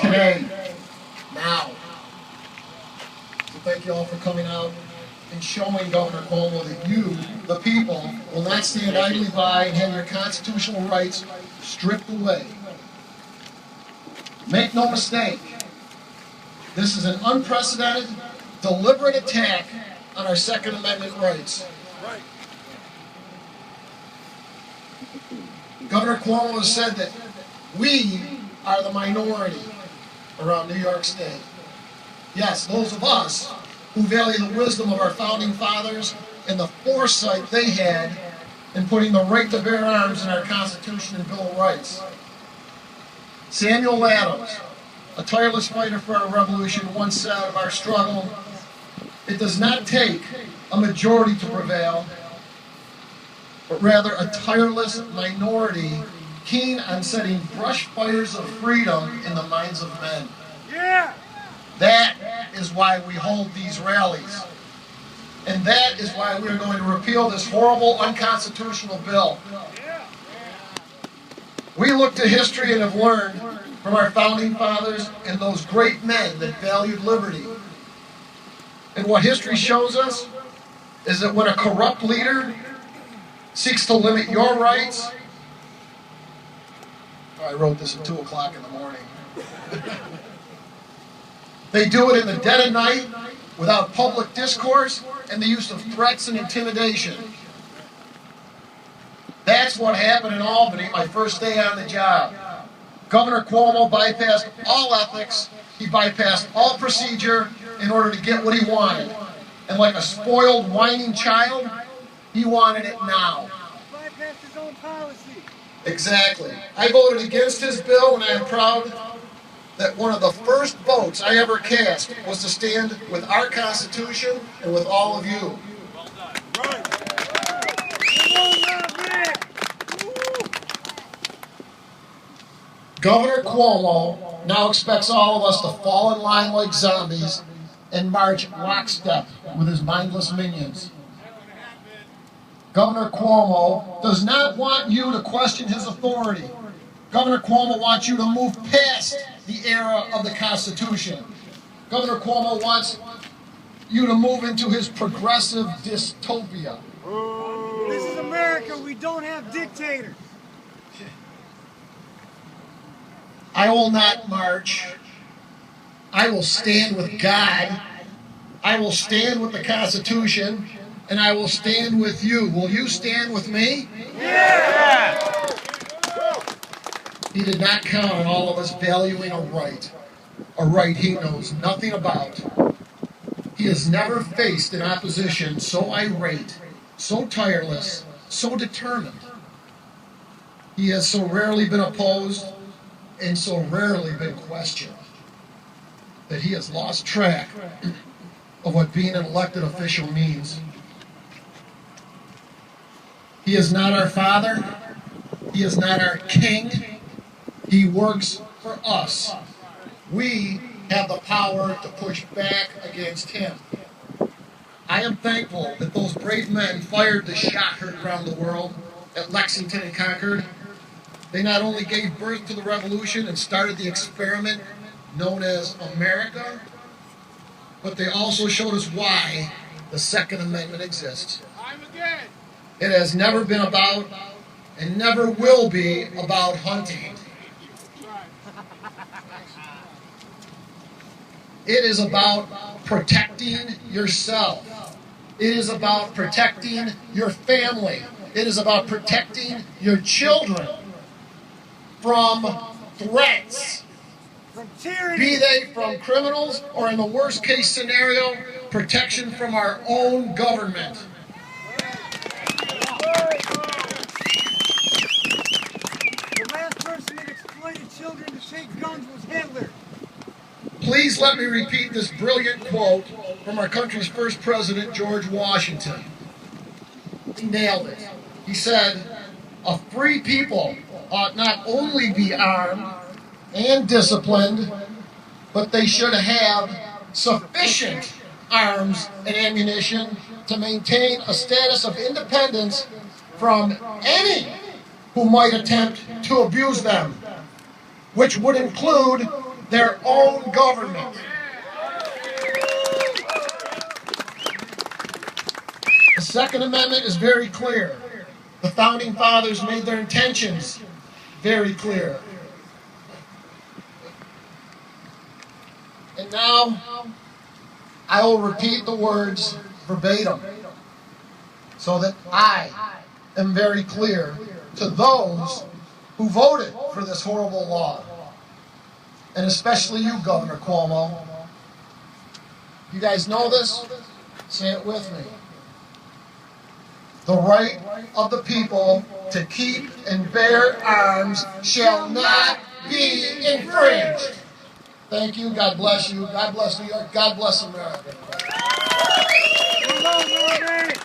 today, now. So thank you all for coming out and showing Governor Cuomo that you, the people, will not stand idly by and have your constitutional rights stripped away. Make no mistake, this is an unprecedented, deliberate attack on our Second Amendment rights. Right. Governor Cuomo has said that we are the minority around New York State. Yes, those of us who value the wisdom of our founding fathers and the foresight they had in putting the right to bear arms in our Constitution and Bill of Rights. Samuel Adams, a tireless fighter for our revolution, once said of our struggle, "It does not take a majority to prevail, but rather a tireless minority keen on setting brush fires of freedom in the minds of men." Yeah. That is why we hold these rallies. And that is why we are going to repeal this horrible, unconstitutional bill. We look to history and have learned from our founding fathers and those great men that valued liberty. And what history shows us is that when a corrupt leader seeks to limit your rights, I wrote this at 2 o'clock in the morning. They do it in the dead of night, without public discourse, and the use of threats and intimidation. That's what happened in Albany my first day on the job. Governor Cuomo bypassed all ethics, he bypassed all procedure in order to get what he wanted. And like a spoiled, whining child, he wanted it now. Bypassed his own policy. Exactly. I voted against his bill, and I am proud that one of the first votes I ever cast was to stand with our Constitution and with all of you. Well done. Right. Come on, man. Governor Cuomo now expects all of us to fall in line like zombies and march lockstep with his mindless minions. Governor Cuomo does not want you to question his authority. Governor Cuomo wants you to move past the era of the Constitution. Governor Cuomo wants you to move into his progressive dystopia. This is America. We don't have dictators. I will not march. I will stand with God. I will stand with the Constitution, and I will stand with you. Will you stand with me? Yeah! He did not count on all of us valuing a right he knows nothing about. He has never faced an opposition so irate, so tireless, so determined. He has so rarely been opposed and so rarely been questioned that he has lost track of what being an elected official means. He is not our father. He is not our king. He works for us. We have the power to push back against him. I am thankful that those brave men fired the shot heard around the world at Lexington and Concord. They not only gave birth to the revolution and started the experiment known as America, but they also showed us why the Second Amendment exists. It has never been about and never will be about hunting. It is about protecting yourself. It is about protecting your family. It is about protecting your children from threats, From tyranny. be they from criminals or, in the worst case scenario, protection from our own government. The last person that exploited children to shake guns was Hitler. Please let me repeat this brilliant quote from our country's first president, George Washington. He nailed it. He said, "A free people ought not only be armed and disciplined, but they should have sufficient arms and ammunition to maintain a status of independence from any who might attempt to abuse them, which would include their own government. The Second Amendment is very clear. The Founding Fathers made their intentions very clear. And now, I will repeat the words verbatim so that I am very clear to those who voted for this horrible law. And especially you, Governor Cuomo. You guys know this? Say it with me. The right of the people to keep and bear arms shall not be infringed. Thank you. God bless you. God bless New York. God bless America. Come on, Norman.